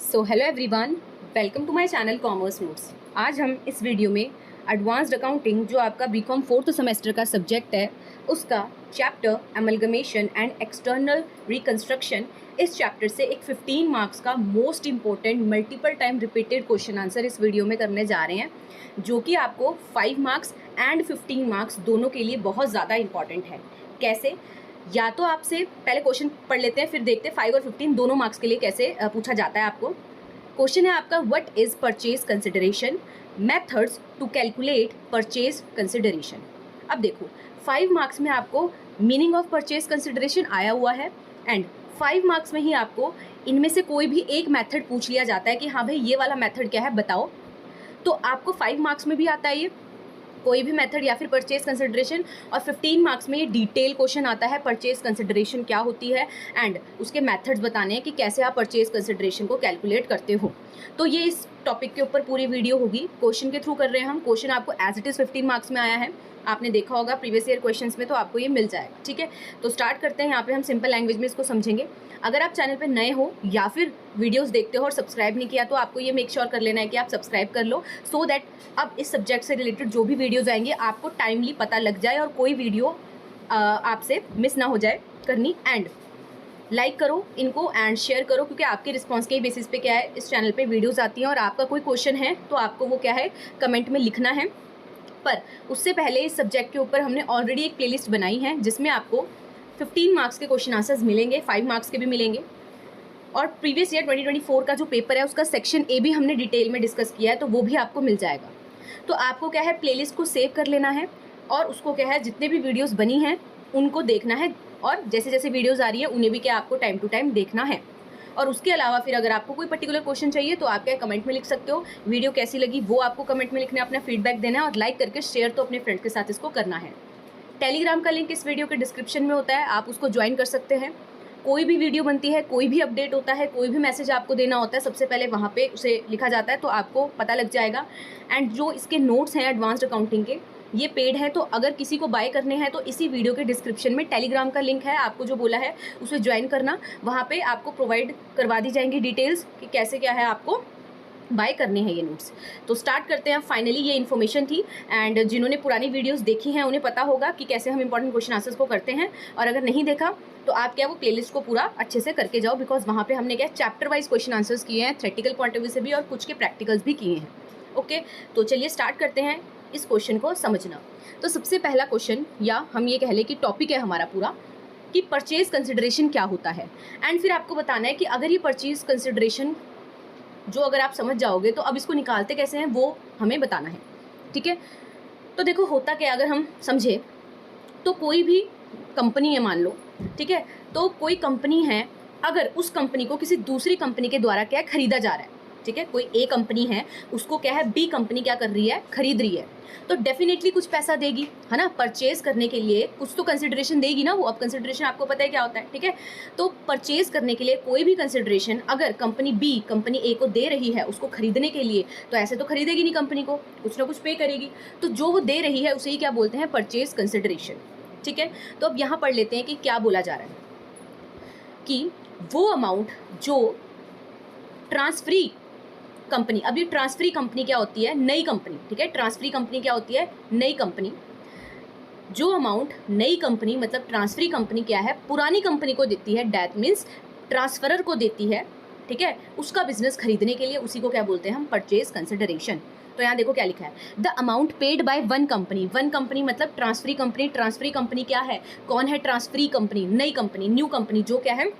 So hello everyone, welcome to my channel commerce notes. आज हम इस वीडियो में एडवांस्ड अकाउंटिंग जो आपका बीकॉम फोर्थ सेमेस्टर का सब्जेक्ट है उसका chapter amalgamation and external reconstruction, इस चैप्टर से एक 15 मार्क्स का most important multiple time repeated question answer इस वीडियो में करने जा रहे हैं, जो कि आपको 5 मार्क्स एंड 15 मार्क्स दोनों के लिए बहुत ज़्यादा इंपॉर्टेंट है। कैसे? या तो आपसे पहले क्वेश्चन पढ़ लेते हैं, फिर देखते हैं 5 और 15 दोनों मार्क्स के लिए कैसे पूछा जाता है आपको। क्वेश्चन है आपका, what is purchase consideration, methods to calculate purchase consideration. अब देखो 5 मार्क्स में आपको मीनिंग ऑफ परचेज कंसिडरेशन आया हुआ है एंड 5 मार्क्स में ही आपको इनमें से कोई भी एक मेथड पूछ लिया जाता है कि हाँ भाई ये वाला मेथड क्या है बताओ। तो आपको 5 मार्क्स में भी आता है ये कोई भी मेथड या फिर परचेज कंसिडरेशन, और 15 मार्क्स में ये डिटेल क्वेश्चन आता है परचेज कंसिडरेशन क्या होती है एंड उसके मेथड्स बताने हैं कि कैसे आप परचेज कंसिडरेशन को कैलकुलेट करते हो। तो ये इस टॉपिक के ऊपर पूरी वीडियो होगी, क्वेश्चन के थ्रू कर रहे हैं हम। क्वेश्चन आपको एज इट इज़ 15 मार्क्स में आया है, आपने देखा होगा प्रीवियस ईयर क्वेश्चंस में, तो आपको ये मिल जाएगा। ठीक है, तो स्टार्ट करते हैं। यहाँ पे हम सिंपल लैंग्वेज में इसको समझेंगे। अगर आप चैनल पे नए हो या फिर वीडियोस देखते हो और सब्सक्राइब नहीं किया, तो आपको ये मेक श्योर कर लेना है कि आप सब्सक्राइब कर लो, सो दैट अब इस सब्जेक्ट से रिलेटेड जो भी वीडियोज़ आएंगे आपको टाइमली पता लग जाए और कोई वीडियो आपसे मिस ना हो जाए करनी। एंड लाइक करो इनको एंड शेयर करो, क्योंकि आपके रिस्पॉन्स के बेसिस पे क्या है इस चैनल पे वीडियोज़ आती हैं, और आपका कोई क्वेश्चन है तो आपको वो क्या है कमेंट में लिखना है। पर उससे पहले इस सब्जेक्ट के ऊपर हमने ऑलरेडी एक प्लेलिस्ट बनाई है जिसमें आपको 15 मार्क्स के क्वेश्चन आंसर्स मिलेंगे, 5 मार्क्स के भी मिलेंगे, और प्रीवियस ईयर 2024 का जो पेपर है उसका सेक्शन ए भी हमने डिटेल में डिस्कस किया है, तो वो भी आपको मिल जाएगा। तो आपको क्या है प्लेलिस्ट को सेव कर लेना है और उसको क्या है जितने भी वीडियोस बनी हैं उनको देखना है, और जैसे जैसे वीडियोस आ रही है उन्हें भी क्या आपको टाइम टू टाइम देखना है। और उसके अलावा फिर अगर आपको कोई पर्टिकुलर क्वेश्चन चाहिए तो आप क्या कमेंट में लिख सकते हो, वीडियो कैसी लगी वो आपको कमेंट में लिखना है, अपना फीडबैक देना है, और लाइक करके शेयर तो अपने फ्रेंड के साथ इसको करना है। टेलीग्राम का लिंक इस वीडियो के डिस्क्रिप्शन में होता है, आप उसको ज्वाइन कर सकते हैं। कोई भी वीडियो बनती है, कोई भी अपडेट होता है, कोई भी मैसेज आपको देना होता है, सबसे पहले वहाँ पे उसे लिखा जाता है, तो आपको पता लग जाएगा। एंड जो इसके नोट्स हैं एडवांस्ड अकाउंटिंग के, ये पेड है, तो अगर किसी को बाय करने हैं तो इसी वीडियो के डिस्क्रिप्शन में टेलीग्राम का लिंक है, आपको जो बोला है उसे ज्वाइन करना। वहाँ पे आपको प्रोवाइड करवा दी जाएंगी डिटेल्स कि कैसे क्या है आपको बाय करने हैं ये नोट्स। तो स्टार्ट करते हैं। फाइनली ये इन्फॉर्मेशन थी, एंड जिन्होंने पुरानी वीडियोस देखी हैं उन्हें पता होगा कि कैसे हम इंपॉर्टेंट क्वेश्चन आंसर्स को करते हैं, और अगर नहीं देखा तो आप क्या वो प्लेलिस्ट को पूरा अच्छे से करके जाओ, बिकॉज वहाँ पे हमने क्या चैप्टर वाइज क्वेश्चन आंसर्स किए हैं, थ्योरेटिकल पॉइंट ऑफ व्यू से भी और कुछ के प्रैक्टिकल्स भी किए हैं। ओके, तो चलिए स्टार्ट करते हैं इस क्वेश्चन को समझना। तो सबसे पहला क्वेश्चन, या हम ये कह लें कि टॉपिक है हमारा पूरा, कि परचेज कंसिडरेशन क्या होता है। एंड फिर आपको बताना है कि अगर ये परचेज कंसिडरेशन जो अगर आप समझ जाओगे तो अब इसको निकालते कैसे हैं वो हमें बताना है। ठीक है, तो देखो होता क्या, अगर हम समझे तो कोई भी कंपनी है मान लो, ठीक है, तो कोई कंपनी है, अगर उस कंपनी को किसी दूसरी कंपनी के द्वारा क्या खरीदा जा रहा है, ठीक है, कोई ए कंपनी है उसको क्या है बी कंपनी क्या कर रही है खरीद रही है, तो डेफिनेटली कुछ पैसा देगी, है ना, परचेज करने के लिए कुछ तो कंसिडरेशन देगी ना वो। अब कंसिडरेशन आपको पता है क्या होता है, ठीक है, तो परचेज करने के लिए कोई भी कंसिडरेशन अगर कंपनी बी कंपनी ए को दे रही है उसको खरीदने के लिए, तो ऐसे तो खरीदेगी नहीं कंपनी को, कुछ ना कुछ पे करेगी, तो जो वो दे रही है उसे ही क्या बोलते हैं परचेज कंसिडरेशन। ठीक है, तो अब यहाँ पढ़ लेते हैं कि क्या बोला जा रहा है, कि वो अमाउंट जो ट्रांसफरी कंपनी, अब ये ट्रांसफरी कंपनी क्या होती है, नई कंपनी, ठीक है, ट्रांसफरी कंपनी क्या होती है, नई कंपनी, जो अमाउंट नई कंपनी मतलब ट्रांसफरी कंपनी क्या है पुरानी कंपनी को देती है, दैट मीन्स ट्रांसफरर को देती है, ठीक है, उसका बिजनेस खरीदने के लिए, उसी को क्या बोलते हैं हम परचेज कंसिडरेशन। तो यहाँ देखो क्या लिखा है, the amount paid by one company, one company मतलब ट्रांसफरी कंपनी, ट्रांसफरी कंपनी क्या है, कौन है ट्रांसफरी कंपनी, नई कंपनी, न्यू कंपनी जो क्या है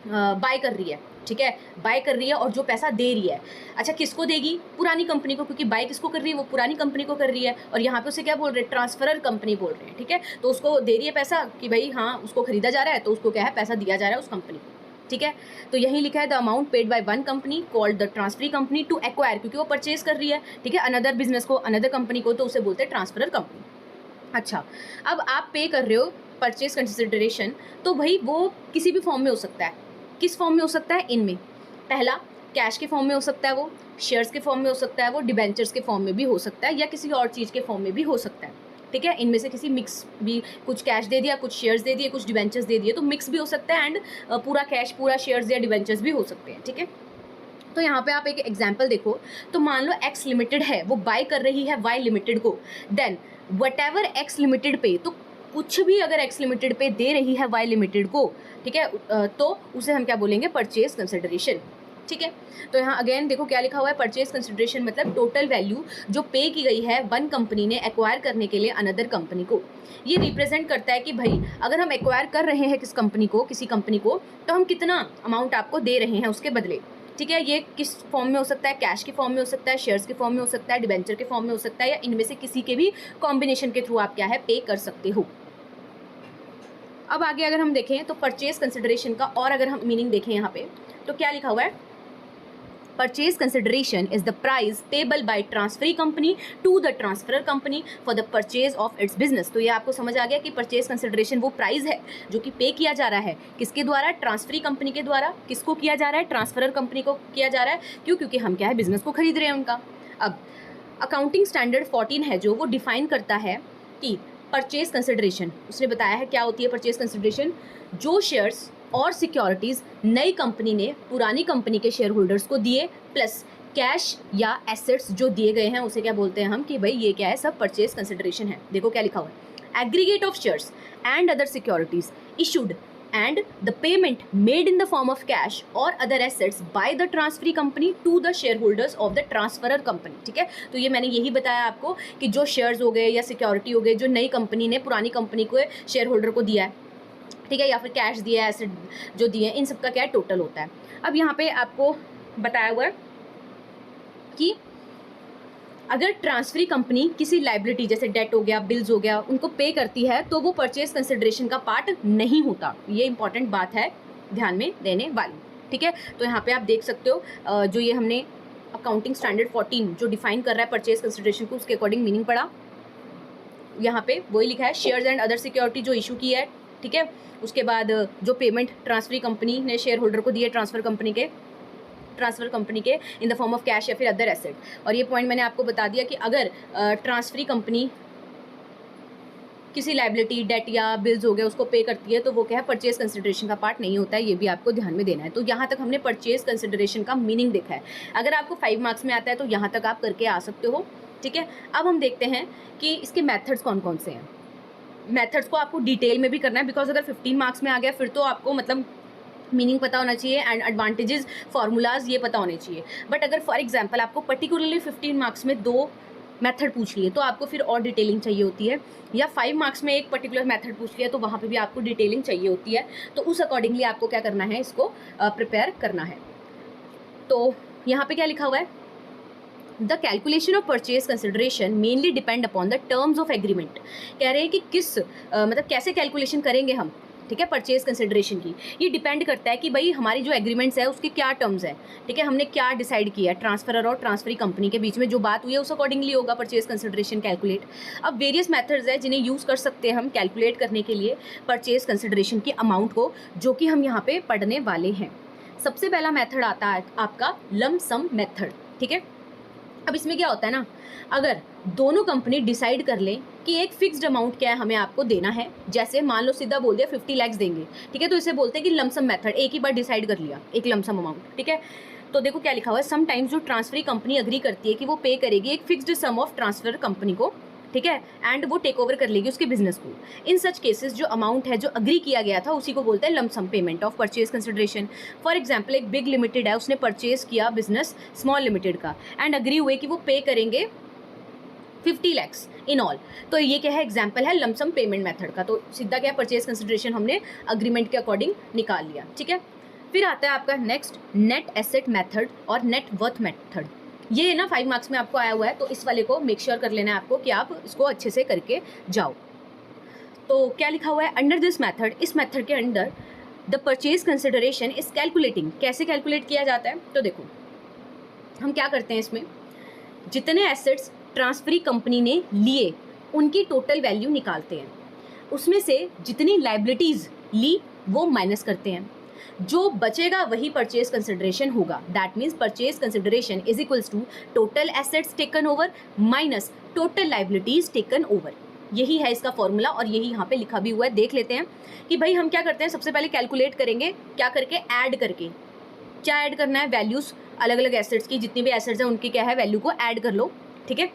बाय कर रही है, ठीक है, बाय कर रही है और जो पैसा दे रही है, अच्छा किसको देगी, पुरानी कंपनी को, क्योंकि बाय किसको कर रही है वो पुरानी कंपनी को कर रही है, और यहाँ पे उसे क्या बोल रहे हैं ट्रांसफरर कंपनी बोल रहे हैं, ठीक है, तो उसको दे रही है पैसा कि भाई हाँ उसको खरीदा जा रहा है, तो उसको क्या है पैसा दिया जा रहा है उस कंपनी को। ठीक है, तो यही लिखा है the amount paid by one company called the transferee company to acquire, क्योंकि वो परचेज कर रही है, ठीक है, अनदर बिजनेस को, अनदर कंपनी को, तो उसे बोलते हैं ट्रांसफरर कंपनी। अच्छा, अब आप पे कर रहे हो परचेज कंसिडरेशन, तो भाई वो किसी भी फॉर्म में हो सकता है, किस फॉर्म में हो सकता है, इनमें पहला कैश के फॉर्म में हो सकता है, वो शेयर्स के फॉर्म में हो सकता है, वो डिबेंचर्स के फॉर्म में भी हो सकता है, या किसी और चीज़ के फॉर्म में भी हो सकता है, ठीक है, इनमें से किसी मिक्स भी, कुछ कैश दे दिया, कुछ शेयर्स दे दिए, कुछ डिबेंचर्स दे दिए, तो मिक्स भी हो सकता है, एंड पूरा कैश पूरा शेयर्स या डिबेंचर्स भी हो सकते हैं। ठीक है, तो यहाँ पे आप एक एग्जाम्पल देखो, तो मान लो एक्स लिमिटेड है, वो बाय कर रही है वाई लिमिटेड को, then whatever X limited पे, तो कुछ भी अगर एक्स लिमिटेड पे दे रही है वाई लिमिटेड को, ठीक है, तो उसे हम क्या बोलेंगे, परचेज कंसिडरेशन। ठीक है, तो यहाँ अगेन देखो क्या लिखा हुआ है, परचेज कंसिडरेशन मतलब टोटल वैल्यू जो पे की गई है वन कंपनी ने एक्वायर करने के लिए अनदर कंपनी को। ये रिप्रेजेंट करता है कि भाई अगर हम एक्वायर कर रहे हैं किसी कंपनी को, तो हम कितना अमाउंट आपको दे रहे हैं उसके बदले। ठीक है, ये किस फॉर्म में हो सकता है, कैश के फॉर्म में हो सकता है, शेयर्स के फॉर्म में हो सकता है, डिबेंचर के फॉर्म में हो सकता है, या इनमें से किसी के भी कॉम्बिनेशन के थ्रू आप क्या है पे कर सकते हो। अब आगे अगर हम देखें तो परचेज कंसिडरेशन का और अगर हम मीनिंग देखें यहाँ पे तो क्या लिखा हुआ है, purchase consideration is the price payable by transferee company to the transferor company for the purchase of its business. तो ये आपको समझ आ गया कि परचेज कंसिडरेशन वो प्राइस है जो कि पे किया जा रहा है किसके द्वारा, ट्रांसफरी कंपनी के द्वारा। किसको किया जा रहा है, ट्रांसफरर कंपनी को किया जा रहा है। क्यों, क्योंकि हम क्या है बिजनेस को खरीद रहे हैं उनका। अब अकाउंटिंग स्टैंडर्ड 14 है जो वो डिफाइन करता है कि परचेज कंसिडरेशन, उसने बताया है क्या होती है परचेज कंसिडरेशन, जो शेयर्स और सिक्योरिटीज नई कंपनी ने पुरानी कंपनी के शेयर होल्डर्स को दिए प्लस कैश या एसेट्स जो दिए गए हैं उसे क्या बोलते हैं हम कि भाई ये क्या है, सब परचेज कंसिडरेशन है। देखो क्या लिखा हुआ है, aggregate of shares and other securities issued and the payment made in the form of cash or other assets by the transferee company to the shareholders of the transferor company। ठीक है, तो ये मैंने यही बताया आपको कि जो शेयर्स हो गए या सिक्योरिटी हो गए जो नई कंपनी ने पुरानी कंपनी को शेयर होल्डर को दिया है, ठीक है, या फिर कैश दिया है, एसेट जो दिए हैं, इन सब का क्या टोटल होता है। अब यहाँ पे आपको बताया हुआ है कि अगर ट्रांसफरी कंपनी किसी लाइबिलिटी जैसे डेट हो गया, बिल्स हो गया, उनको पे करती है तो वो परचेज कंसिडरेशन का पार्ट नहीं होता। ये इंपॉर्टेंट बात है ध्यान में देने वाली। ठीक है, तो यहाँ पे आप देख सकते हो जो ये हमने अकाउंटिंग स्टैंडर्ड 14 जो डिफाइन कर रहा है परचेज कंसिडरेशन को, उसके अकॉर्डिंग मीनिंग पड़ा। यहाँ पे वही लिखा है, शेयर्स एंड अदर सिक्योरिटी जो इशू की है, ठीक है, उसके बाद जो पेमेंट ट्रांसफरी कंपनी ने शेयर होल्डर को दी है ट्रांसफर कंपनी के in the form of cash या फिर अदर एसेट। और ये पॉइंट मैंने आपको बता दिया कि अगर ट्रांसफरी कंपनी किसी लाइबिलिटी, डेट या बिल्स हो गए उसको पे करती है तो वो क्या है परचेज कंसिडरेशन का पार्ट नहीं होता है। ये भी आपको ध्यान में देना है। तो यहाँ तक हमने परचेज कंसिडरेशन का मीनिंग देखा है। अगर आपको 5 मार्क्स में आता है तो यहाँ तक आप करके आ सकते हो। ठीक है, अब हम देखते हैं कि इसके मेथड्स कौन कौन से हैं। मेथड्स को आपको डिटेल में भी करना है, बिकॉज अगर 15 मार्क्स में आ गया फिर तो आपको मतलब मीनिंग पता होना चाहिए एंड एडवांटेजेस, फार्मूलाज ये पता होने चाहिए। बट अगर फॉर एग्जांपल आपको पर्टिकुलरली 15 मार्क्स में 2 मेथड पूछ लिए तो आपको फिर और डिटेलिंग चाहिए होती है, या 5 मार्क्स में एक पर्टिकुलर मेथड पूछ लिया तो वहाँ पे भी आपको डिटेलिंग चाहिए होती है। तो उस अकॉर्डिंगली आपको क्या करना है, इसको प्रिपेयर करना है। तो यहाँ पे क्या लिखा हुआ है, the calculation of purchase consideration mainly depend upon the terms of agreement. कह रहे हैं कि किस मतलब कैसे कैलकुलेशन करेंगे हम, ठीक है, परचेज कंसिडरेशन की। ये डिपेंड करता है कि भाई हमारी जो एग्रीमेंट्स है उसके क्या टर्म्स है, ठीक है, हमने क्या डिसाइड किया है, ट्रांसफरर और ट्रांसफरी कंपनी के बीच में जो बात हुई है उस अकॉर्डिंगली होगा परचेज कंसिडरेशन कैलकुलेट। अब वेरियस मेथड्स है जिन्हें यूज़ कर सकते हैं हम कैलकुलेट करने के लिए परचेज कंसिडरेशन की अमाउंट को, जो कि हम यहाँ पे पढ़ने वाले हैं। सबसे पहला मेथड आता है आपका लम सम मेथड। ठीक है, अब इसमें क्या होता है ना, अगर दोनों कंपनी डिसाइड कर लें कि एक फिक्स्ड अमाउंट क्या है हमें आपको देना है, जैसे मान लो सीधा बोल दिया 50 लाख देंगे, ठीक है, तो इसे बोलते हैं कि लमसम मेथड, एक ही बार डिसाइड कर लिया एक लमसम अमाउंट। ठीक है, तो देखो क्या लिखा हुआ है, समटाइम्स जो ट्रांसफरी कंपनी अग्री करती है कि वो पे करेगी एक fixed sum of transfer company को, ठीक है, एंड वो टेक ओवर कर लेगी उसके बिजनेस को। इन सच केसेस जो अमाउंट है जो अग्री किया गया था उसी को बोलते हैं lump sum payment of purchase consideration. For example एक बिग लिमिटेड है, उसने परचेज किया बिजनेस स्मॉल लिमिटेड का एंड अग्री हुए कि वो पे करेंगे 50 लाख इन ऑल। तो ये क्या है, एग्जाम्पल है लमसम पेमेंट मेथड का। तो सीधा क्या परचेज कंसिडरेशन हमने अग्रीमेंट के अकॉर्डिंग निकाल लिया। ठीक है, फिर आता है आपका नेक्स्ट नेट एसेट मेथड और नेट वर्थ मेथड। ये ना 5 मार्क्स में आपको आया हुआ है, तो इस वाले को मेक श्योर कर लेना है आपको कि आप इसको अच्छे से करके जाओ। तो क्या लिखा हुआ है, अंडर दिस मेथड, इस मेथड के अंदर the purchase consideration is calculating. कैसे कैलकुलेट किया जाता है, तो देखो हम क्या करते हैं, इसमें जितने एसेट्स ट्रांसफरी कंपनी ने लिए उनकी टोटल वैल्यू निकालते हैं, उसमें से जितनी लाइबिलिटीज़ ली वो माइनस करते हैं, जो बचेगा वही परचेज कंसिडरेशन होगा। That means purchase consideration is equals to total assets taken over minus total liabilities taken over. यही है इसका फॉर्मूला और यही यहाँ पे लिखा भी हुआ है। देख लेते हैं कि भाई हम क्या करते हैं, सबसे पहले कैलकुलेट करेंगे क्या करके, ऐड करके। क्या ऐड करना है, वैल्यूज अलग अलग एसेट्स की, जितनी भी एसेट्स हैं उनकी क्या है वैल्यू को ऐड कर लो, ठीक है,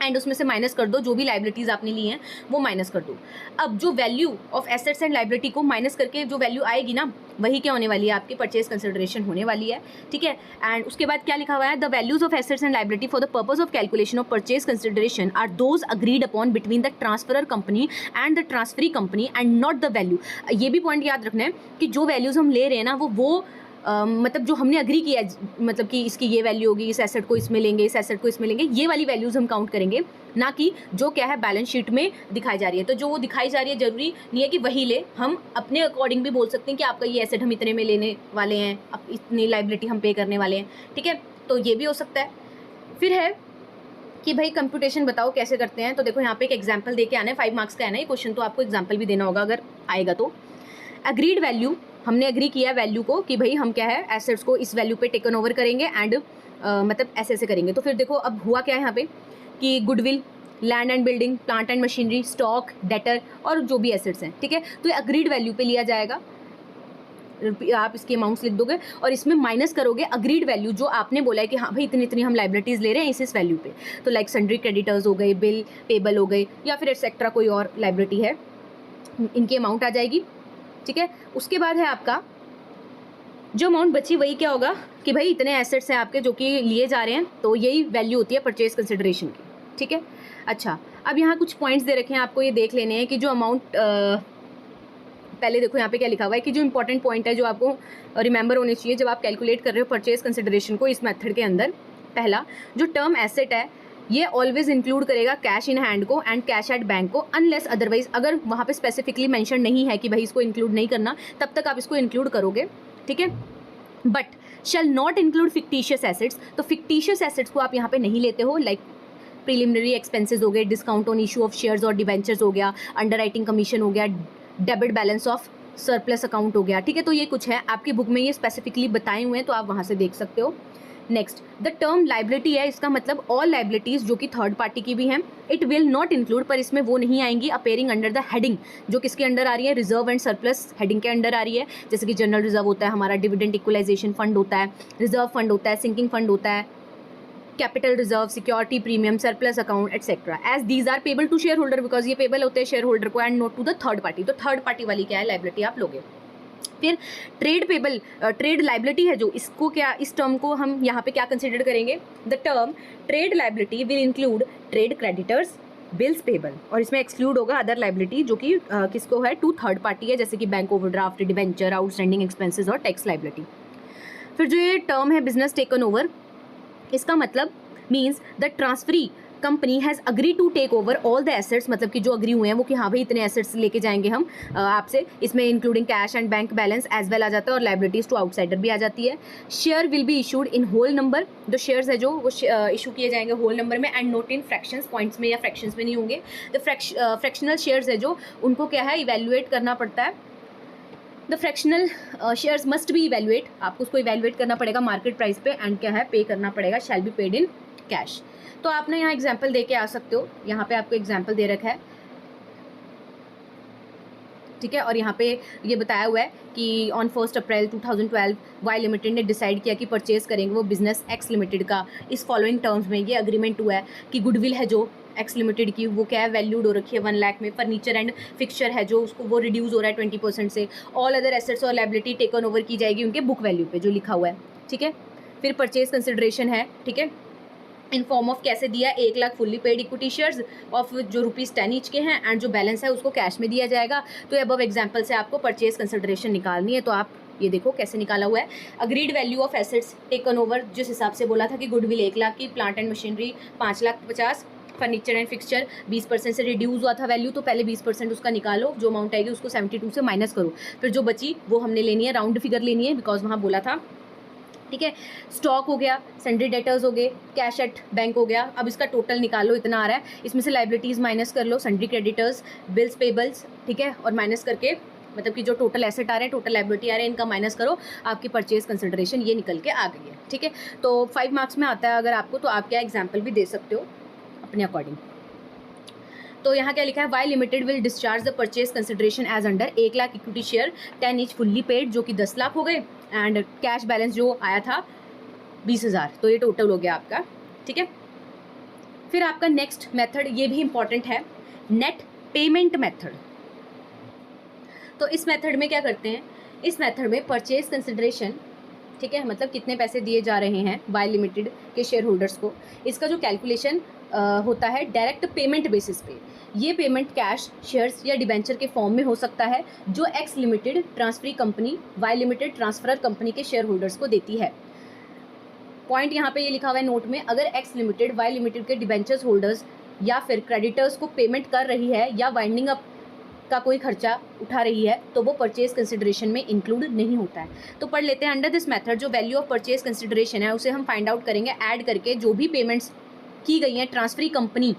एंड उसमें से माइनस कर दो, जो भी लाइबिलिटीज़ आपने ली हैं वो माइनस कर दो। अब जो value of assets and liability को माइनस करके जो वैल्यू आएगी ना, वही क्या होने वाली है, आपकी परचेज कंसिडरेशन होने वाली है, ठीक है। एंड उसके बाद क्या लिखा हुआ है, the values of assets and liability for the purpose of calculation of purchase consideration are those agreed upon between the transferor company and the transferee company and not the value. ये भी point याद रखना है कि जो values हम ले रहे हैं ना वो मतलब जो हमने अग्री किया, मतलब कि इसकी ये वैल्यू होगी, इस एसेट को इसमें लेंगे, इस एसेट को इसमें लेंगे, ये वाली वैल्यूज़ हम काउंट करेंगे, ना कि जो क्या है बैलेंस शीट में दिखाई जा रही है। तो जो वो दिखाई जा रही है ज़रूरी नहीं है कि वही ले, हम अपने अकॉर्डिंग भी बोल सकते हैं कि आपका ये एसेट हम इतने में लेने वाले हैं, अब इतनी लाइबिलिटी हम पे करने वाले हैं, ठीक है। तो ये भी हो सकता है। फिर है कि भाई कंप्यूटेशन बताओ कैसे करते हैं। तो देखो यहाँ पे एक एग्जाम्पल दे के आना है, 5 मार्क्स का है ना ये क्वेश्चन, तो आपको एग्जाम्पल भी देना होगा अगर आएगा तो। अग्रीड वैल्यू, हमने अग्री किया वैल्यू को कि भाई हम क्या है एसेट्स को इस वैल्यू पे टेकन ओवर करेंगे एंड मतलब ऐसे करेंगे। तो फिर देखो अब हुआ क्या है यहाँ पे कि goodwill, land and building, plant and machinery, stock, debtor और जो भी एसेट्स हैं, ठीक है, तो ये अग्रीड वैल्यू पे लिया जाएगा। आप इसके अमाउंट्स लिख दोगे और इसमें माइनस करोगे अग्रीड वैल्यू जो आपने बोला है कि हाँ भाई इतनी इतनी हम लाइबिलिटीज़ ले रहे हैं इस वैल्यू पे। तो लाइक सन्ड्री क्रेडिटर्स हो गए, बिल पेबल हो गए, या फिर एक्सेट्रा कोई और लाइबिलिटी है, इनकी अमाउंट आ जाएगी, ठीक है। उसके बाद है आपका जो अमाउंट बची वही क्या होगा कि भाई इतने एसेट्स हैं आपके जो कि लिए जा रहे हैं, तो यही वैल्यू होती है परचेज कंसिडरेशन की, ठीक है। अच्छा, अब यहाँ कुछ पॉइंट्स दे रखे हैं, आपको ये देख लेने हैं कि जो अमाउंट पहले देखो यहाँ पे क्या लिखा हुआ है कि जो इंपॉर्टेंट पॉइंट है जो आपको रिमेंबर होने चाहिए जब आप कैलकुलेट कर रहे हो परचेज कंसिडरेशन को इस मेथड के अंदर। पहला, जो टर्म एसेट है ये ऑलवेज इंक्लूड करेगा कैश इन हैंड को एंड कैश एट बैंक को, अनलेस अदरवाइज, अगर वहाँ पे स्पेसिफिकली मेंशन नहीं है कि भाई इसको इंक्लूड नहीं करना, तब तक आप इसको इंक्लूड करोगे, ठीक है। But shall not include fictitious assets, तो फिक्टिशियस एसेट्स को आप यहाँ पे नहीं लेते हो, लाइक प्रिलिमिनरी एक्सपेंसेस हो गए, discount on issue of shares और डिवेंचर्स हो गया, अंडर राइटिंग कमीशन हो गया, debit balance of surplus account हो गया, ठीक है। तो ये कुछ है आपकी बुक में ये स्पेसिफिकली बताए हुए हैं, तो आप वहाँ से देख सकते हो। नेक्स्ट, द टर्म लाइबिलिटी है, इसका मतलब ऑल लाइबिलिटीज़ जो कि थर्ड पार्टी की भी हैं, इट विल नॉट इंक्लूड, पर इसमें वो नहीं आएंगी अपेयरिंग अंडर द हेडिंग, जो किसके अंडर आ रही है, रिजर्व एंड सरप्लस हेडिंग के अंडर आ रही है। जैसे कि जनरल रिजर्व होता है हमारा, डिविडेंड इक्वलाइजेशन फंड होता है, रिजर्व फंड होता है, सिंकिंग फंड होता है, capital reserve, security premium, surplus account etcetera, as these are payable to share holder, because ये पेबल होते हैं शेयर होल्डर को, and not to the third party. तो थर्ड पार्टी वाली क्या है लाइबिलिटी आप लोगे। फिर ट्रेड पेबल, ट्रेड लाइबिलिटी है जो, इसको क्या, इस टर्म को हम यहाँ पे क्या कंसिडर करेंगे, the term trade liability will include trade creditors, bills payable, और इसमें एक्सक्लूड होगा अदर लाइबिलिटी जो कि किसको है, टू थर्ड पार्टी है, जैसे कि bank overdraft, debenture, outstanding expenses और टैक्स लाइबिलिटी। फिर जो ये टर्म है बिजनेस टेकन ओवर, इसका मतलब means the transferee company has agree to take over all the assets, मतलब कि जो अग्री हुए हैं वो कि हाँ भाई इतने एसेट्स लेके जाएंगे हम आपसे, इसमें including cash and bank balance as well आ जाता है और लाइबिलिटीज़ टू आउटसाइडर भी आ जाती है। Share will be issued in whole number, जो शेयर्स है जो वो इशू किए जाएंगे होल नंबर में, and not in fractions, points में या फ्रैक्शंस में नहीं होंगे। द फ्रैक्शनल शेयर्स है जो उनको क्या है इवेल्युएट करना पड़ता है, the fractional shares must be evaluate, आपको उसको इवेल्युएट करना पड़ेगा मार्केट प्राइस पे, एंड क्या है पे करना पड़ेगा, shall be paid in cash. तो आपने यहाँ एग्जाम्पल दे के आ सकते हो, यहाँ पे आपको एग्जाम्पल दे रखा है, ठीक है। और यहाँ पे ये बताया हुआ है कि ऑन 1 अप्रैल 2012 वाई लिमिटेड ने डिसाइड किया कि परचेज करेंगे वो बिजनेस एक्स लिमिटेड का, इस फॉलोइंग टर्म्स में ये अग्रीमेंट हुआ है कि गुडविल है जो एक्स लिमिटेड की वो क्या है वैल्यूड हो रखी है 1 लाख में, फर्नीचर एंड फिक्सचर है जो उसको वो रिड्यूस हो रहा है 20% से, ऑल अदर एसेट्स और लाइबिलिटी टेकन ओवर की जाएगी उनके बुक वैल्यू पे जो लिखा हुआ है, ठीक है। फिर परचेज कंसिडरेशन है, ठीक है, इन फॉर्म ऑफ कैसे दिया, 1 lakh fully paid equity shares of जो ₹10 ईच के हैं, एंड जो बैलेंस है उसको कैश में दिया जाएगा। तो अबव एग्जांपल से आपको परचेज कंसिडरेशन निकालनी है, तो आप ये देखो कैसे निकाला हुआ है। Agreed value of assets taken over, जिस हिसाब से बोला था कि गुडविल 1 लाख की, plant and machinery 5,50,000, furniture and fixture 20% से रिड्यूस हुआ था वैल्यू, तो पहले 20% उसका निकालो, जो अमाउंट आएगी उसको 72 से माइनस करो, फिर जो बची वो हमने लेनी है, राउंड फिगर लेनी है बिकॉज वहाँ बोला था, ठीक है। स्टॉक हो गया, सन्ड्री डेटर्स हो गए, कैश एट बैंक हो गया। अब इसका टोटल निकालो, इतना आ रहा है, इसमें से लाइबिलिटीज़ माइनस कर लो, सन्ड्री क्रेडिटर्स, बिल्स पेबल्स, ठीक है, और माइनस करके मतलब कि जो टोटल एसेट आ रहे हैं, टोटल लाइबिलिटी आ रहे हैं, इनका माइनस करो, आपकी परचेज कंसिडरेशन ये निकल के आ गई है, ठीक है। तो 5 मार्क्स में आता है अगर आपको, तो आप क्या एग्जाम्पल भी दे सकते हो अपने अकॉर्डिंग। तो यहाँ क्या लिखा है, Y limited will discharge the purchase consideration as under 1 lakh equity share 10 each fully paid, जो कि 10 लाख हो गए, एंड कैश बैलेंस जो आया था 20,000, तो ये टोटल हो गया आपका, ठीक है। फिर आपका नेक्स्ट मेथड, ये भी इंपॉर्टेंट है, नेट पेमेंट मेथड। तो इस मेथड में क्या करते हैं, इस मेथड में परचेज कंसिडरेशन, ठीक है, मतलब कितने पैसे दिए जा रहे हैं वाई लिमिटेड के शेयर होल्डर्स को, इसका जो कैलकुलेशन होता है डायरेक्ट पेमेंट बेसिस पे। ये पेमेंट कैश, शेयर्स या डिबेंचर के फॉर्म में हो सकता है जो X limited transferee company Y limited transferor company के शेयर होल्डर्स को देती है। पॉइंट यहाँ पे ये लिखा हुआ है नोट में, अगर एक्स लिमिटेड वाई लिमिटेड के डिबेंचर्स होल्डर्स या फिर क्रेडिटर्स को पेमेंट कर रही है या वाइंडिंग अप का कोई खर्चा उठा रही है तो वो परचेज कंसिडरेशन में इंक्लूड नहीं होता है। तो पढ़ लेते हैं, अंडर दिस मेथड जो वैल्यू ऑफ परचेज कंसिडरेशन है उसे हम फाइंड आउट करेंगे ऐड करके जो भी पेमेंट्स की गई हैं ट्रांसफरी कंपनी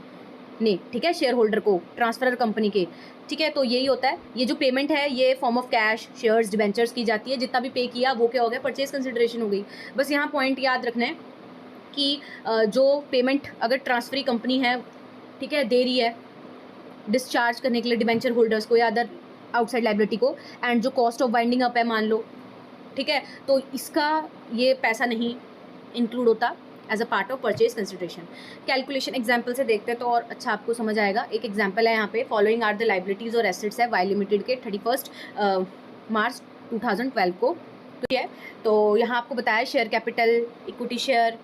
ने, ठीक है, शेयर होल्डर को, ट्रांसफरर कंपनी के, ठीक है। तो यही होता है, ये जो पेमेंट है ये form of cash, shares, debentures की जाती है, जितना भी पे किया वो क्या हो गया, परचेज कंसिडरेशन हो गई। बस यहाँ पॉइंट याद रखना है कि जो पेमेंट अगर ट्रांसफरी कंपनी है, ठीक है, दे रही है डिस्चार्ज करने के लिए डिबेंचर होल्डर्स को या अदर आउटसाइड लाइबिलिटी को, एंड जो कॉस्ट ऑफ वाइंडिंग अप है मान लो, ठीक है, तो इसका ये पैसा नहीं इंक्लूड होता as a part of purchase consideration. Calculation example से देखते हैं तो और अच्छा आपको समझ आएगा। एक एग्जाम्पल है यहाँ पे, फॉलोइंग आर द लाइबिलिटीज़ और एसेट्स है वाई लिमिटेड के 31 मार्च 2012 को, ठीक है। तो यहाँ आपको बताया शेयर कैपिटल, इक्विटी शेयर,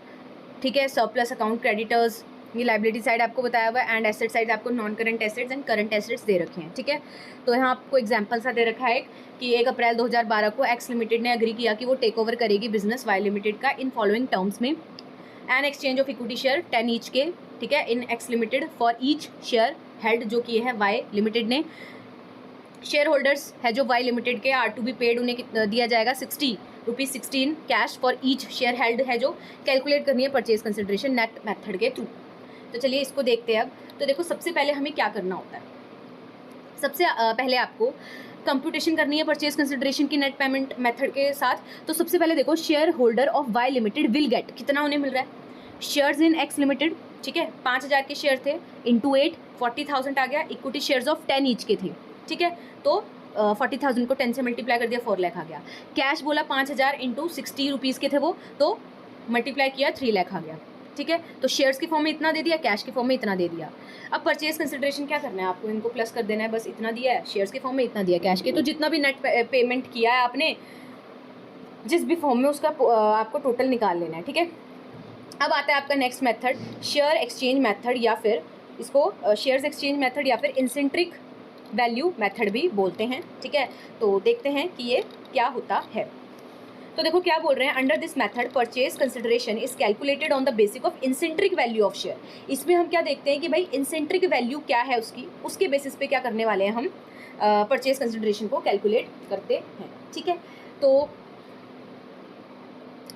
ठीक है, सरप्लस अकाउंट क्रेडिटर्स, ये लाइबिलिटी साइड आपको बताया हुआ है, एंड एसेट साइड आपको non current assets and current assets दे रखे हैं, ठीक है। तो यहाँ आपको एग्जांपल सा दे रखा है कि 1 अप्रैल 2012 को एक्स लिमिटेड ने एग्री किया कि वो टेक ओवर करेगी बिजनेस वाई लिमिटेड का इन फॉलोइंग टर्म्स में, an exchange of equity share 10 each के, ठीक है, in X limited for each share held, जो किए हैं वाई लिमिटेड ने। शेयर होल्डर्स है जो वाई लिमिटेड के, आर टू बी पेड, उन्हें दिया जाएगा 60 rupees 16 cash for each share held है, जो कैलकुलेट करनी है परचेज कंसिडरेशन नेट मेथड के थ्रू। तो चलिए इसको देखते हैं अब। तो देखो सबसे पहले हमें क्या करना होता है, सबसे पहले आपको कंप्यूटेशन करनी है परचेज कंसिडरेशन की नेट पेमेंट मेथड के साथ। तो सबसे पहले देखो share holder of Y limited will get, कितना उन्हें मिल रहा है, शेयर्स इन एक्स लिमिटेड, ठीक है, 5,000 के शेयर थे, इंटू 8 40,000 आ गया, इक्विटी शेयर्स ऑफ 10 ईच के थे, ठीक है। तो 40,000 को 10 से मल्टीप्लाई कर दिया, 4 लाख आ गया। कैश बोला 5,000 इंटू 60 रुपीज़ के थे वो, तो मल्टीप्लाई किया 3 लाख आ गया, ठीक है। तो शेयर्स के फॉर्म में इतना दे दिया, कैश के फॉर्म में इतना दे दिया। अब परचेज कंसिडरेशन क्या करना है आपको, इनको प्लस कर देना है, बस इतना दिया है शेयर्स के फॉर्म में, इतना दिया कैश के, तो जितना भी नेट पेमेंट किया है आपने जिस भी फॉर्म में, उसका आपको टोटल निकाल लेना है, ठीक है। अब आता है आपका next method, share exchange method, या फिर इसको शेयर्स एक्सचेंज मेथड या फिर इंसेंट्रिक वैल्यू मेथड भी बोलते हैं, ठीक है। तो देखते हैं कि ये क्या होता है। तो देखो क्या बोल रहे हैं, under this method purchase consideration is calculated on the basis of इंसेंट्रिक वैल्यू ऑफ शेयर। इसमें हम क्या देखते हैं कि भाई इंसेंट्रिक वैल्यू क्या है उसकी, उसके बेसिस पे क्या करने वाले हैं हम, परचेज कंसिडरेशन को कैलकुलेट करते हैं, ठीक है। तो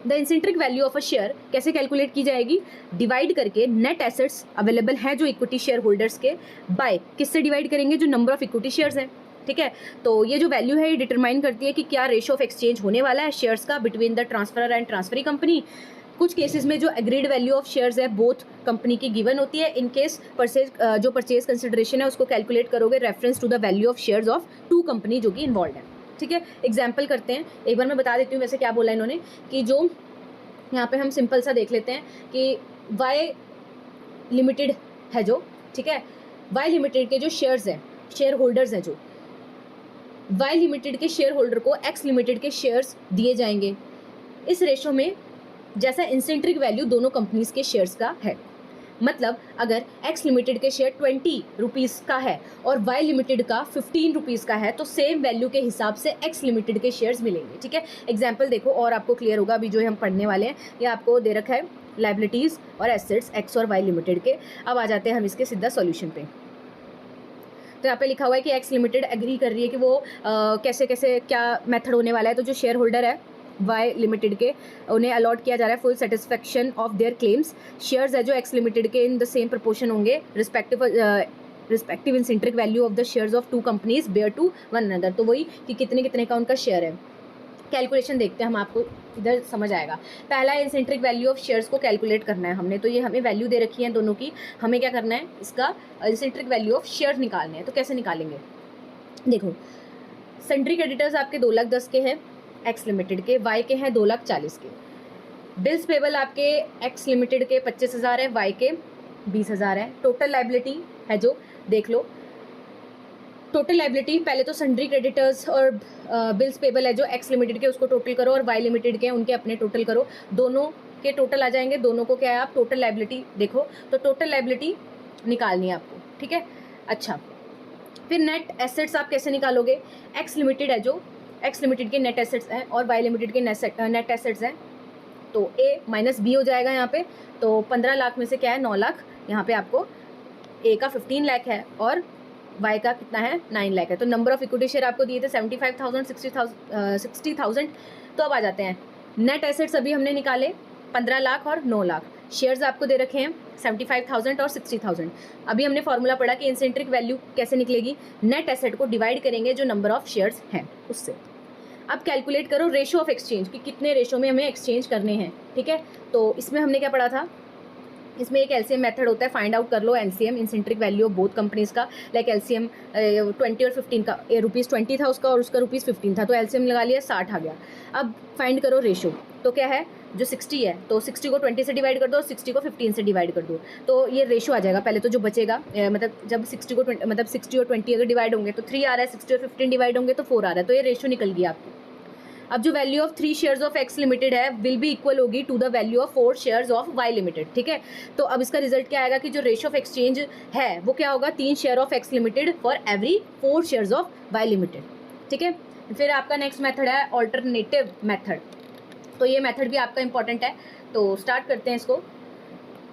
द इंसेंट्रिक वैल्यू ऑफ अ शेयर कैसे कैलकुलेट की जाएगी, डिवाइड करके नेट एसेट्स अवेलेबल हैं जो इक्विटी शेयर होल्डर्स के, बाय किससे डिवाइड करेंगे, जो नंबर ऑफ इक्विटी शेयर्स हैं, ठीक है। तो ये जो वैल्यू है ये डिटरमाइन करती है कि क्या रेशो ऑफ एक्सचेंज होने वाला है शेयर्स का between the transferor and transferee company. कुछ केसेस में जो एग्रीड वैल्यू ऑफ शेयर्स है बोथ कंपनी की गिवन होती है। इन केस जो परचेज कंसिडरेशन है उसको कैलकुलेट करोगे reference to the value of shares of two company जो कि इन्वॉल्व है, ठीक है। एग्जाम्पल करते हैं, एक बार मैं बता देती हूँ वैसे क्या बोला इन्होंने, कि जो यहाँ पे हम सिंपल सा देख लेते हैं कि वाई लिमिटेड है जो, ठीक है, वाई लिमिटेड के जो शेयर्स हैं, शेयर होल्डर्स हैं, जो वाई लिमिटेड के शेयर होल्डर को एक्स लिमिटेड के शेयर्स दिए जाएंगे इस रेशो में, जैसा इंसेंट्रिक वैल्यू दोनों कंपनीज के शेयर्स का है। मतलब अगर एक्स लिमिटेड के शेयर 20 रुपीज़ का है और वाई लिमिटेड का 15 रुपीज़ का है, तो सेम वैल्यू के हिसाब से एक्स लिमिटेड के शेयर्स मिलेंगे, ठीक है। एग्जाम्पल देखो और आपको क्लियर होगा, अभी जो हम पढ़ने वाले हैं ये आपको दे रखा है लाइबिलिटीज़ और एसेट्स एक्स और वाई लिमिटेड के। अब आ जाते हैं हम इसके सीधा सॉल्यूशन पे। तो यहाँ पे लिखा हुआ है कि एक्स लिमिटेड एग्री कर रही है कि वो कैसे कैसे क्या मेथड होने वाला है। तो जो शेयर होल्डर है वाई लिमिटेड के, उन्हें अलॉट किया जा रहा है full satisfaction of their claims. Shares है जो एक्स लिमिटेड के इन द सेम प्रोपोर्शन होंगे रिस्पेक्टिव इंसेंट्रिक value of the shares of two companies bear to one another. तो वही कि कितने कितने का उनका शेयर है। कैलकुलेशन देखते हैं हम, आपको इधर समझ आएगा। पहला इंसेंट्रिक वैल्यू ऑफ शेयर्स को कैलकुलेट करना है हमने। तो ये हमें वैल्यू दे रखी है दोनों की, हमें क्या करना है, इसका इंसेंट्रिक वैल्यू ऑफ शेयर्स निकालने हैं। तो कैसे निकालेंगे, देखो सन्ड्री क्रेडिटर्स आपके 2,10,000 के हैं एक्स लिमिटेड के, वाई के हैं 2,40,000 के। बिल्स पेबल आपके एक्स लिमिटेड के 25,000 है, वाई के 20,000 है। टोटल लाइबिलिटी है जो देख लो, टोटल लाइबिलिटी पहले तो सन्ड्री क्रेडिटर्स और बिल्स पेबल है जो एक्स लिमिटेड के, उसको टोटल करो, और वाई लिमिटेड के उनके अपने टोटल करो, दोनों के टोटल आ जाएंगे। दोनों को क्या है, आप टोटल लाइबिलिटी देखो, तो टोटल लाइबिलिटी निकालनी है आपको, ठीक है। अच्छा, फिर नेट एसेट्स आप कैसे निकालोगे? एक्स लिमिटेड है जो, एक्स लिमिटेड के नेट एसेट्स हैं और वाई लिमिटेड के नेट एसेट्स हैं, तो ए माइनस बी हो जाएगा यहाँ पे। तो 15 लाख में से क्या है, 9 लाख, यहाँ पे आपको ए का 15 लाख है और वाई का कितना है, 9 लाख है। तो नंबर ऑफ इक्विटी शेयर आपको दिए थे 75,000, 60,000। तो अब आ जाते हैं नेट एसेट्स, अभी हमने निकाले 15 लाख और 9 लाख। शेयर्स आपको दे रखे हैं 75,000 और 60,000। अभी हमने फॉर्मूला पढ़ा कि इंसेंट्रिक वैल्यू कैसे निकलेगी, नेट एसेट को डिवाइड करेंगे जो नंबर ऑफ शेयर्स हैं उससे। अब कैलकुलेट करो रेशो ऑफ एक्सचेंज कि कितने रेशो में हमें एक्सचेंज करने हैं, ठीक है। तो इसमें हमने क्या पढ़ा था, इसमें एक एलसीएम मेथड होता है, फाइंड आउट कर लो एनसीएम, इंसेंट्रिक वैल्यू ऑफ बोथ कंपनीज का। लाइक एलसीएम 20 और 15 का, ₹20 था उसका और उसका ₹15 था, तो एलसीएम लगा लिया, 60 आ गया। अब फाइंड करो रेशो, तो क्या है, जो 60 है तो 60 को 20 से डिवाइड कर दो और 60 को 15 से डिवाइड कर दो, तो ये रेशो आ जाएगा। पहले तो जो बचेगा, मतलब जब 60 को 20, मतलब 60 और 20 अगर डिवाइड होंगे तो 3 आ रहा है, 60 और 15 डिवाइड होंगे तो 4 आ रहा है, तो ये रेशो निकल गया आपकी। अब जो value of 3 shares of X limited है विल बी इक्वल होगी to the value of 4 shares of Y limited, ठीक है। तो अब इसका रिजल्ट क्या आएगा कि जो रेशो ऑफ एक्सचेंज है वो क्या होगा, 3 share of X limited for every 4 shares of Y limited, ठीक है। फिर आपका नेक्स्ट मेथड है ऑल्टरनेटिव मेथड, तो ये मेथड भी आपका इंपॉर्टेंट है, तो स्टार्ट करते हैं इसको।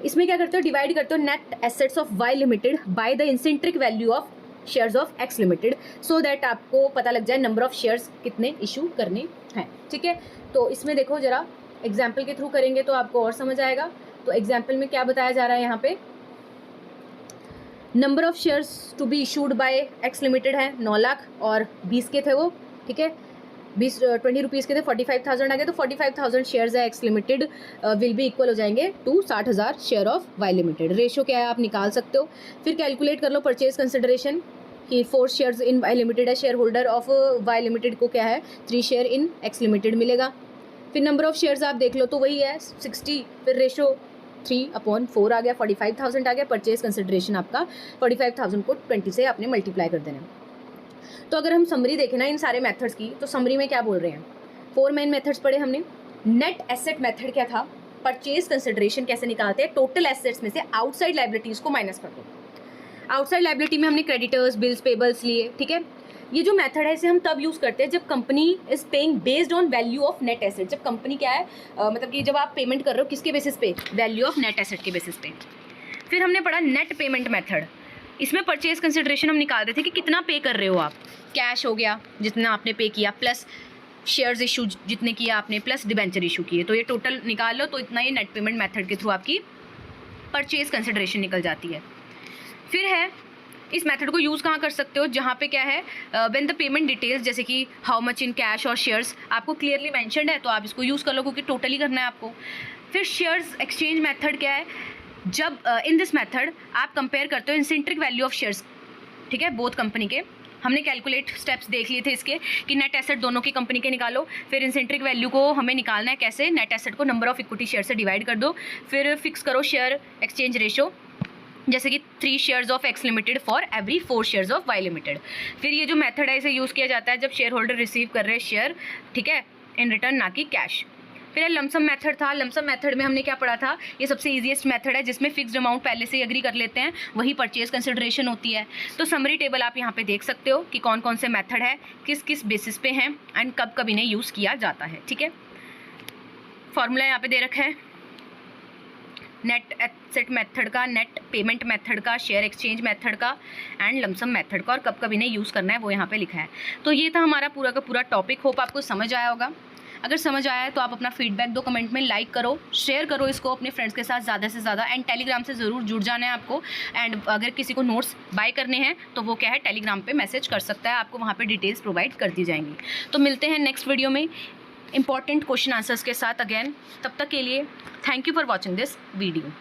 इसमें क्या करते हो, डिवाइड करते हो net assets of Y limited by the इंसेंट्रिक value of shares of X limited, so that आपको पता लग जाए नंबर ऑफ शेयर्स कितने इशू करने हैं, ठीक है। तो इसमें देखो जरा, एग्जाम्पल के थ्रू करेंगे तो आपको और समझ आएगा। तो एग्जाम्पल में क्या बताया जा रहा है यहाँ पे, number of shares to be issued by X limited है 9 लाख और 20 के थे वो, ठीक है, 20 रुपीज़ के थे, 45,000 आ गए, तो 45,000 शेयर्स है X limited will be equal हो जाएंगे to 60,000 share of Y limited. Ratio क्या है आप निकाल सकते हो। फिर कैलकुलेट कर लो परचेज कंसिडरेशन कि 4 शेयर्स इन वाई लिमिटेड है, share holder of Y limited को क्या है 3 शेयर इन एक्स लिमिटेड मिलेगा। फिर नंबर ऑफ शेयर्स आप देख लो तो वही है 60, फिर रेशो 3/4 आ गया, 45,000 आ गया। परचेज कंसिडरेशन आपका 45,000 को 20 से आपने मल्टीप्लाई कर देना। तो अगर हम समरी देखें ना इन सारे मेथड्स की, तो समरी में क्या बोल रहे हैं, 4 मेन मेथड्स पढ़े हमने। नेट एसेट मेथड क्या था, परचेज कंसिडरेशन कैसे निकालते हैं, टोटल एसेट्स में से आउटसाइड लाइबिलिटीज को माइनस कर दो। आउटसाइड लाइबिलिटी में हमने क्रेडिटर्स, बिल्स, पेबल्स लिए, ठीक है। ये जो मेथड है इसे हम तब यूज़ करते हैं जब company is paying based on value of net asset. जब कंपनी क्या है, मतलब कि जब आप पेमेंट कर रहे हो किसके बेसिस पे, वैल्यू ऑफ नेट एसेट के बेसिस पे। फिर हमने पढ़ा नेट पेमेंट मेथड, इसमें परचेज कंसिडरेशन हम निकाल रहे थे कि कितना पे कर रहे हो आप, कैश हो गया जितना आपने पे किया, प्लस शेयर्स इशू जितने किया आपने, प्लस डिबेंचर इशू किए, तो ये टोटल निकाल लो, तो इतना ये नेट पेमेंट मेथड के थ्रू आपकी परचेज कंसिडरेशन निकल जाती है। फिर है, इस मेथड को यूज़ कहाँ कर सकते हो, जहाँ पे क्या है व्हेन द पेमेंट डिटेल्स, जैसे कि हाउ मच इन कैश और शेयर्स आपको क्लियरली मेंशन्ड है, तो आप इसको यूज़ कर लो क्योंकि टोटली करना है आपको। फिर शेयर्स एक्सचेंज मेथड क्या है, जब इन दिस मेथड आप कंपेयर करते हो इंसेंट्रिक वैल्यू ऑफ शेयर्स, ठीक है, बोथ कंपनी के। हमने कैलकुलेट स्टेप्स देख लिए थे इसके कि नेट एसेट दोनों की कंपनी के निकालो, फिर इंसेंट्रिक वैल्यू को हमें निकालना है कैसे, नेट एसेट को नंबर ऑफ इक्विटी शेयर से डिवाइड कर दो, फिर फिक्स करो शेयर एक्सचेंज रेशो, जैसे कि 3 shares of X limited for every 4 shares of Y limited. फिर ये जो मेथड है इसे यूज़ किया जाता है जब शेयर होल्डर रिसीव कर रहे हैं शेयर, ठीक है, इन रिटर्न, ना कि कैश। फिर लमसम मेथड था, लमसम मेथड में हमने क्या पढ़ा था, ये सबसे ईजीएस्ट मेथड है जिसमें फिक्स्ड अमाउंट पहले से ही एग्री कर लेते हैं, वही परचेज कंसिडरेशन होती है। तो समरी टेबल आप यहाँ पे देख सकते हो कि कौन कौन से मेथड है, किस किस बेसिस पे हैं एंड कब कब इन्हें यूज़ किया जाता है, ठीक है। फॉर्मूला यहाँ पे दे रखा है नेट एसेट मेथड का, नेट पेमेंट मेथड का, शेयर एक्सचेंज मेथड का एंड लमसम मेथड का, और कब कब इन्हें यूज़ करना है वो यहाँ पे लिखा है। तो ये था हमारा पूरा का पूरा टॉपिक। होप आपको समझ आया होगा। अगर समझ आया है तो आप अपना फीडबैक दो कमेंट में, लाइक करो, शेयर करो इसको अपने फ्रेंड्स के साथ ज़्यादा से ज़्यादा, एंड टेलीग्राम से ज़रूर जुड़ जाना है आपको। एंड अगर किसी को नोट्स बाय करने हैं तो वो क्या है, टेलीग्राम पे मैसेज कर सकता है, आपको वहाँ पे डिटेल्स प्रोवाइड कर दी जाएंगी। तो मिलते हैं नेक्स्ट वीडियो में इंपॉर्टेंट क्वेश्चन आंसर्स के साथ अगेन। तब तक के लिए thank you for watching this video.